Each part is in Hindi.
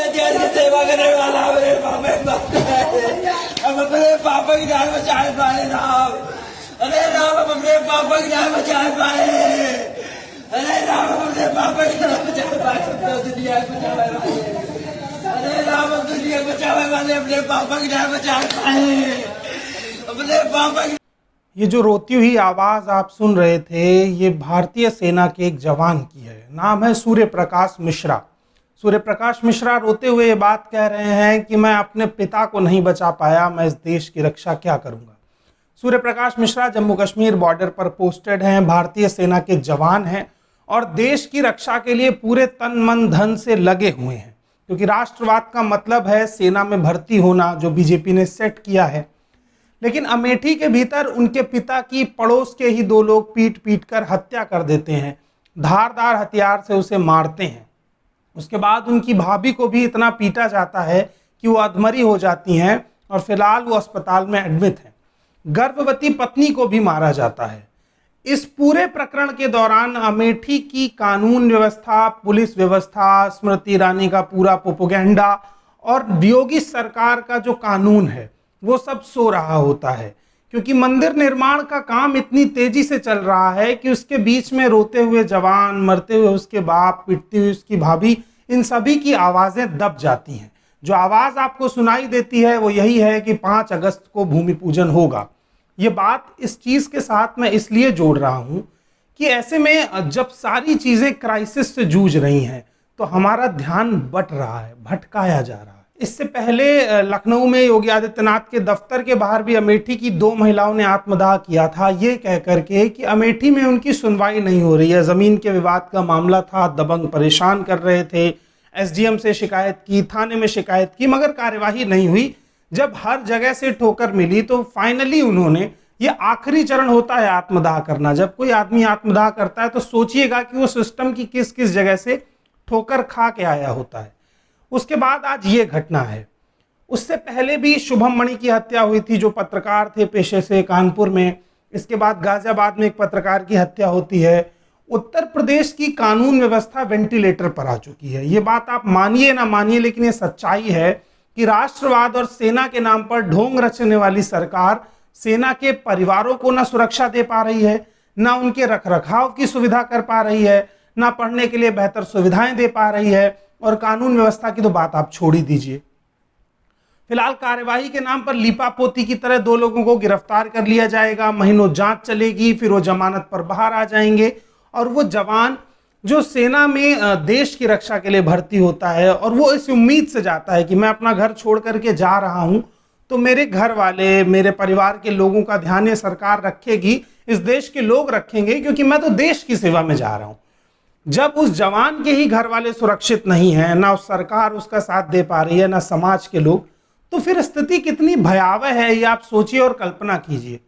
देश की सेवा करने वाला मेरे पापा ही बात है। हम अपने पापा की जान बचा पाए राम। अरे राम, हम अपने पापा की जान बचा पाए। अरे राम, हम अपने पापा की जान बचा पाए। दुनिया बचावे वाले, अरे राम, हम दुनिया बचावे वाले अपने पापा की जान बचा पाए। अपने पापा की। ये जो रोती हुई आवाज़ आप सुन रहे थे, ये भारतीय सेना के एक जवान की है। नाम है सूर्य प्रकाश मिश्रा। सूर्य प्रकाश मिश्रा रोते हुए ये बात कह रहे हैं कि मैं अपने पिता को नहीं बचा पाया, मैं इस देश की रक्षा क्या करूंगा। सूर्य प्रकाश मिश्रा जम्मू कश्मीर बॉर्डर पर पोस्टेड हैं, भारतीय सेना के जवान हैं और देश की रक्षा के लिए पूरे तन मन धन से लगे हुए हैं, क्योंकि राष्ट्रवाद का मतलब है सेना में भर्ती होना, जो बीजेपी ने सेट किया है। लेकिन अमेठी के भीतर उनके पिता की पड़ोस के ही दो लोग पीट पीट कर हत्या कर देते हैं, धारदार हथियार से उसे मारते हैं। उसके बाद उनकी भाभी को भी इतना पीटा जाता है कि वो अधमरी हो जाती हैं और फिलहाल वो अस्पताल में एडमिट हैं। गर्भवती पत्नी को भी मारा जाता है। इस पूरे प्रकरण के दौरान अमेठी की कानून व्यवस्था, पुलिस व्यवस्था, स्मृति ईरानी का पूरा प्रोपेगेंडा और योगी सरकार का जो कानून है वो सब सो रहा होता है, क्योंकि मंदिर निर्माण का काम इतनी तेजी से चल रहा है कि उसके बीच में रोते हुए जवान, मरते हुए उसके बाप, पिटती हुई उसकी भाभी, इन सभी की आवाज़ें दब जाती हैं। जो आवाज़ आपको सुनाई देती है वो यही है कि 5 अगस्त को भूमि पूजन होगा। ये बात इस चीज़ के साथ मैं इसलिए जोड़ रहा हूँ कि ऐसे में जब सारी चीज़ें क्राइसिस से जूझ रही हैं तो हमारा ध्यान बट रहा है, भटकाया जा रहा है। इससे पहले लखनऊ में योगी आदित्यनाथ के दफ्तर के बाहर भी अमेठी की 2 महिलाओं ने आत्मदाह किया था, ये कह करके कि अमेठी में उनकी सुनवाई नहीं हो रही है। ज़मीन के विवाद का मामला था, दबंग परेशान कर रहे थे, एसडीएम से शिकायत की, थाने में शिकायत की, मगर कार्यवाही नहीं हुई। जब हर जगह से ठोकर मिली तो फाइनली उन्होंने, ये आखिरी चरण होता है आत्मदाह करना। जब कोई आदमी आत्मदाह करता है तो सोचिएगा कि वो सिस्टम की किस किस जगह से ठोकर खा के आया होता है। उसके बाद आज ये घटना है। उससे पहले भी शुभम मणि की हत्या हुई थी, जो पत्रकार थे पेशे से, कानपुर में। इसके बाद गाजियाबाद में एक पत्रकार की हत्या होती है। उत्तर प्रदेश की कानून व्यवस्था वेंटिलेटर पर आ चुकी है। ये बात आप मानिए ना मानिए, लेकिन ये सच्चाई है कि राष्ट्रवाद और सेना के नाम पर ढोंग रचने वाली सरकार सेना के परिवारों को ना सुरक्षा दे पा रही है, ना उनके रखरखाव की सुविधा कर पा रही है, ना पढ़ने के लिए बेहतर सुविधाएं दे पा रही है, और कानून व्यवस्था की तो बात आप छोड़ ही दीजिए। फिलहाल कार्यवाही के नाम पर लीपापोती की तरह 2 लोगों को गिरफ्तार कर लिया जाएगा, महीनों जांच चलेगी, फिर वो जमानत पर बाहर आ जाएंगे। और वो जवान जो सेना में देश की रक्षा के लिए भर्ती होता है और वो इस उम्मीद से जाता है कि मैं अपना घर छोड़ करके जा रहा हूं तो मेरे घर वाले, मेरे परिवार के लोगों का ध्यान ये सरकार रखेगी, इस देश के लोग रखेंगे, क्योंकि मैं तो देश की सेवा में जा रहा हूं। जब उस जवान के ही घर वाले सुरक्षित नहीं है, ना उस सरकार उसका साथ दे पा रही है, ना समाज के लोग, तो फिर स्थिति कितनी भयावह है ये आप सोचिए और कल्पना कीजिए।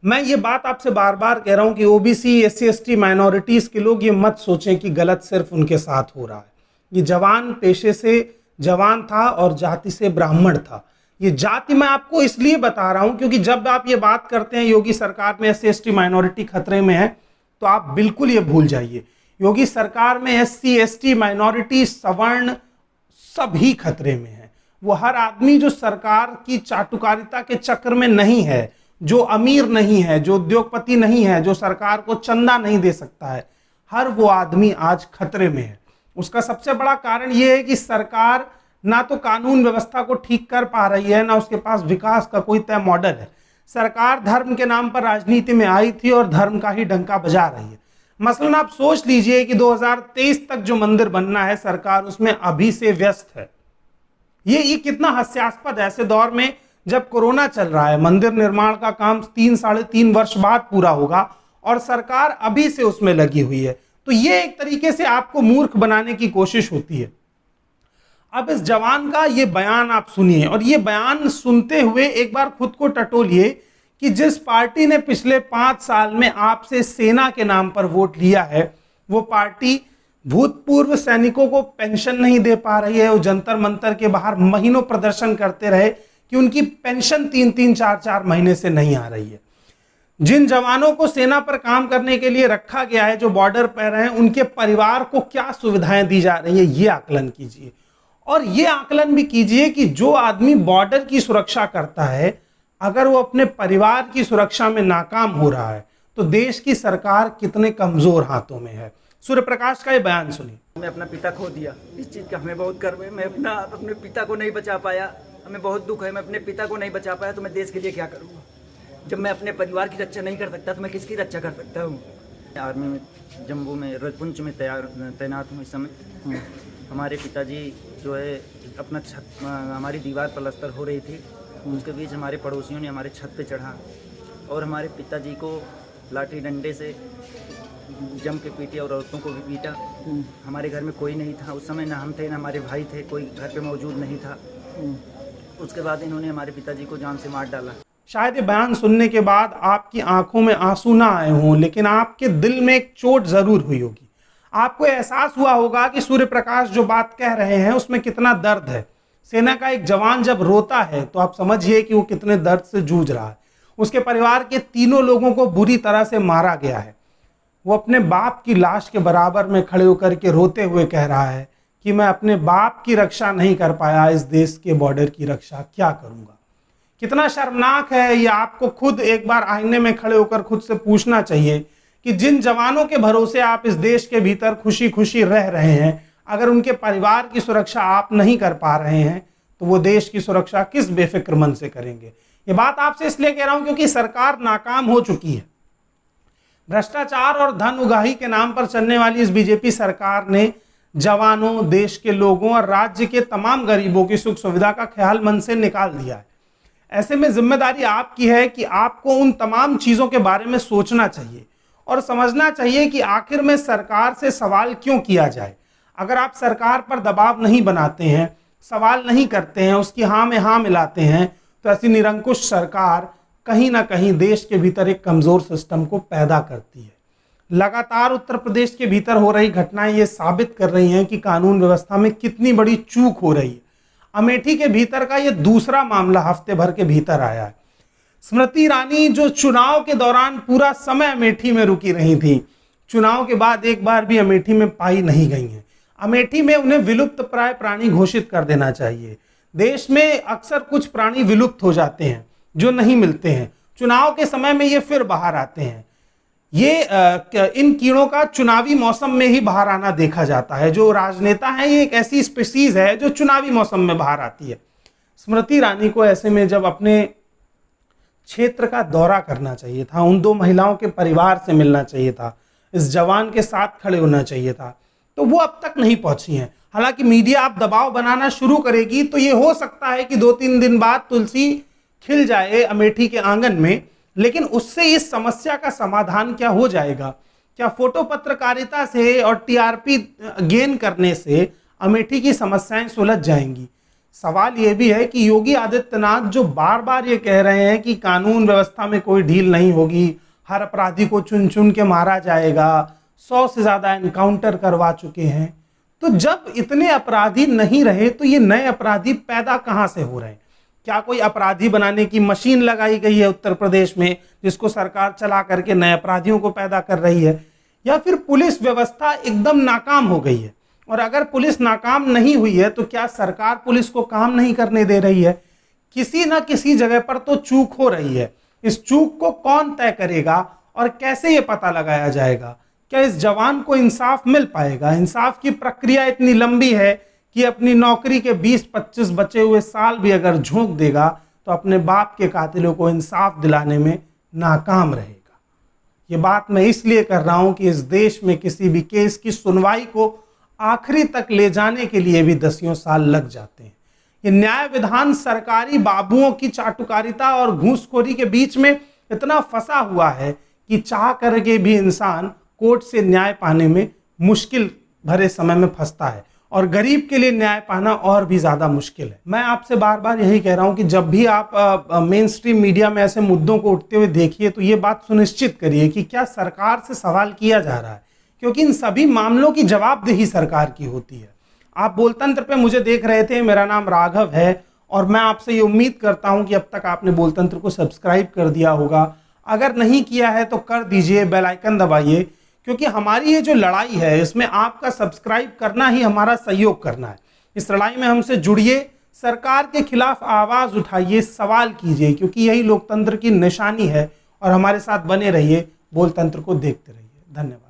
मैं ये बात आपसे बार बार कह रहा हूं कि ओबीसी, एससी एसटी, माइनॉरिटीज के लोग ये मत सोचें कि गलत सिर्फ उनके साथ हो रहा है। ये जवान पेशे से जवान था और जाति से ब्राह्मण था। ये जाति मैं आपको इसलिए बता रहा हूं क्योंकि जब आप ये बात करते हैं योगी सरकार में एससी एसटी माइनॉरिटी खतरे में है, तो आप बिल्कुल ये भूल जाइए, योगी सरकार में एससी एसटी माइनॉरिटी, सवर्ण सभी खतरे में है। वो हर आदमी जो सरकार की चाटुकारिता के चक्र में नहीं है, जो अमीर नहीं है, जो उद्योगपति नहीं है, जो सरकार को चंदा नहीं दे सकता है, हर वो आदमी आज खतरे में है। उसका सबसे बड़ा कारण ये है कि सरकार ना तो कानून व्यवस्था को ठीक कर पा रही है, ना उसके पास विकास का कोई तय मॉडल है। सरकार धर्म के नाम पर राजनीति में आई थी और धर्म का ही डंका बजा रही है। मसलन आप सोच लीजिए कि 2023 तक जो मंदिर बनना है, सरकार उसमें अभी से व्यस्त है। ये कितना हास्यास्पद है। ऐसे दौर में जब कोरोना चल रहा है, मंदिर निर्माण का काम 3-3.5 वर्ष बाद पूरा होगा और सरकार अभी से उसमें लगी हुई है, तो ये एक तरीके से आपको मूर्ख बनाने की कोशिश होती है। अब इस जवान का ये बयान आप सुनिए और ये बयान सुनते हुए एक बार खुद को टटोलिए कि जिस पार्टी ने पिछले 5 साल में आपसे सेना के नाम पर वोट लिया है, वो पार्टी भूतपूर्व सैनिकों को पेंशन नहीं दे पा रही है। वो जंतर मंतर के बाहर महीनों प्रदर्शन करते रहे कि उनकी पेंशन 3-3, 4-4 महीने से नहीं आ रही है। जिन जवानों को सेना पर काम करने के लिए रखा गया है, जो बॉर्डर पर हैं, उनके परिवार को क्या सुविधाएं दी जा रही है, ये आकलन कीजिए। और ये आकलन भी कीजिए कि जो आदमी बॉर्डर की सुरक्षा करता है, अगर वो अपने परिवार की सुरक्षा में नाकाम हो रहा है, तो देश की सरकार कितने कमजोर हाथों में है। सूर्य प्रकाश का ये बयान सुनिए। मैं अपना पिता खो दिया, इस चीज़ का हमें बहुत गर्व है। मैं अपने पिता को नहीं बचा पाया, हमें बहुत दुख है। मैं अपने पिता को नहीं बचा पाया तो मैं देश के लिए क्या करूँगा। जब मैं अपने परिवार की रक्षा नहीं कर सकता तो मैं किसकी रक्षा कर सकता हूँ। आर्मी में जम्मू में रजपुंज में तैनात हूँ इस समय। हमारे पिताजी जो है अपना छत, हमारी दीवार पलस्तर हो रही थी, उसके बीच हमारे पड़ोसियों ने हमारे छत पे चढ़ा और हमारे पिताजी को लाठी डंडे से जम के पीटे और औरतों को भी पीटा। हमारे घर में कोई नहीं था उस समय, ना हम थे ना हमारे भाई थे, कोई घर पे मौजूद नहीं था। उसके बाद इन्होंने हमारे पिताजी को जान से मार डाला। शायद ये बयान सुनने के बाद आपकी आंखों में आंसू ना आए हों, लेकिन आपके दिल में एक चोट जरूर हुई होगी। आपको एहसास हुआ होगा कि सूर्य प्रकाश जो बात कह रहे हैं उसमें कितना दर्द है। सेना का एक जवान जब रोता है तो आप समझिए कि वो कितने दर्द से जूझ रहा है। उसके परिवार के 3 लोगों को बुरी तरह से मारा गया है। वो अपने बाप की लाश के बराबर में खड़े होकर के रोते हुए कह रहा है कि मैं अपने बाप की रक्षा नहीं कर पाया, इस देश के बॉर्डर की रक्षा क्या करूंगा। कितना शर्मनाक है ये। आपको खुद एक बार आईने में खड़े होकर खुद से पूछना चाहिए कि जिन जवानों के भरोसे आप इस देश के भीतर खुशी खुशी रह रहे हैं, अगर उनके परिवार की सुरक्षा आप नहीं कर पा रहे हैं तो वो देश की सुरक्षा किस बेफिक्र मन से करेंगे। ये बात आपसे इसलिए कह रहा हूं क्योंकि सरकार नाकाम हो चुकी है। भ्रष्टाचार और धन उगाही के नाम पर चलने वाली इस बीजेपी सरकार ने जवानों, देश के लोगों और राज्य के तमाम गरीबों की सुख सुविधा का ख्याल मन से निकाल दिया है। ऐसे में जिम्मेदारी आपकी है कि आपको उन तमाम चीजों के बारे में सोचना चाहिए और समझना चाहिए कि आखिर में सरकार से सवाल क्यों किया जाए। अगर आप सरकार पर दबाव नहीं बनाते हैं, सवाल नहीं करते हैं, उसकी हाँ में हाँ मिलाते हैं, तो ऐसी निरंकुश सरकार कहीं ना कहीं देश के भीतर एक कमजोर सिस्टम को पैदा करती है। लगातार उत्तर प्रदेश के भीतर हो रही घटनाएं ये साबित कर रही हैं कि कानून व्यवस्था में कितनी बड़ी चूक हो रही है। अमेठी के भीतर का ये दूसरा मामला हफ्ते भर के भीतर आया है। स्मृति ईरानी जो चुनाव के दौरान पूरा समय अमेठी में रुकी रही थी, चुनाव के बाद एक बार भी अमेठी में पाई नहीं गई हैं। अमेठी में उन्हें विलुप्त प्राय प्राणी घोषित कर देना चाहिए। देश में अक्सर कुछ प्राणी विलुप्त हो जाते हैं जो नहीं मिलते हैं, चुनाव के समय में ये फिर बाहर आते हैं। इन कीड़ों का चुनावी मौसम में ही बाहर आना देखा जाता है। जो राजनेता हैं, ये एक ऐसी स्पीसीज है जो चुनावी मौसम में बाहर आती है। स्मृति ईरानी को ऐसे में जब अपने क्षेत्र का दौरा करना चाहिए था, उन 2 महिलाओं के परिवार से मिलना चाहिए था, इस जवान के साथ खड़े होना चाहिए था, तो वो अब तक नहीं पहुंची हैं। हालांकि मीडिया अब दबाव बनाना शुरू करेगी तो ये हो सकता है कि 2-3 दिन बाद तुलसी खिल जाए अमेठी के आंगन में, लेकिन उससे इस समस्या का समाधान क्या हो जाएगा? क्या फोटो पत्रकारिता से और टीआरपी गेन करने से अमेठी की समस्याएं सुलझ जाएंगी? सवाल यह भी है कि योगी आदित्यनाथ जो बार बार ये कह रहे हैं कि कानून व्यवस्था में कोई ढील नहीं होगी, हर अपराधी को चुन चुन के मारा जाएगा, 100 से ज्यादा एनकाउंटर करवा चुके हैं, तो जब इतने अपराधी नहीं रहे तो ये नए अपराधी पैदा कहां से हो रहे हैं? क्या कोई अपराधी बनाने की मशीन लगाई गई है उत्तर प्रदेश में जिसको सरकार चला करके नए अपराधियों को पैदा कर रही है? या फिर पुलिस व्यवस्था एकदम नाकाम हो गई है? और अगर पुलिस नाकाम नहीं हुई है तो क्या सरकार पुलिस को काम नहीं करने दे रही है? किसी ना किसी जगह पर तो चूक हो रही है। इस चूक को कौन तय करेगा और कैसे ये पता लगाया जाएगा? क्या इस जवान को इंसाफ मिल पाएगा? इंसाफ की प्रक्रिया इतनी लंबी है कि अपनी नौकरी के 20-25 बचे हुए साल भी अगर झोंक देगा तो अपने बाप के कातिलों को इंसाफ दिलाने में नाकाम रहेगा। ये बात मैं इसलिए कर रहा हूं कि इस देश में किसी भी केस की सुनवाई को आखिरी तक ले जाने के लिए भी 10 साल लग जाते हैं। ये न्याय विधान सरकारी बाबुओं की चाटुकारिता और घूसखोरी के बीच में इतना फंसा हुआ है कि चाह करके भी इंसान कोर्ट से न्याय पाने में मुश्किल भरे समय में फंसता है, और गरीब के लिए न्याय पाना और भी ज्यादा मुश्किल है। मैं आपसे बार बार यही कह रहा हूं कि जब भी आप मेन स्ट्रीम मीडिया में ऐसे मुद्दों को उठते हुए देखिए तो ये बात सुनिश्चित करिए कि क्या सरकार से सवाल किया जा रहा है, क्योंकि इन सभी मामलों की जवाबदेही सरकार की होती है। आप बोलतंत्र पे मुझे देख रहे थे, मेरा नाम राघव है और मैं आपसे ये उम्मीद करता हूं कि अब तक आपने बोलतंत्र को सब्सक्राइब कर दिया होगा। अगर नहीं किया है तो कर दीजिए, बेल आइकन दबाइए, क्योंकि हमारी ये जो लड़ाई है इसमें आपका सब्सक्राइब करना ही हमारा सहयोग करना है। इस लड़ाई में हमसे जुड़िए, सरकार के खिलाफ आवाज उठाइए, सवाल कीजिए, क्योंकि यही लोकतंत्र की निशानी है। और हमारे साथ बने रहिए, बोल तंत्र को देखते रहिए। धन्यवाद।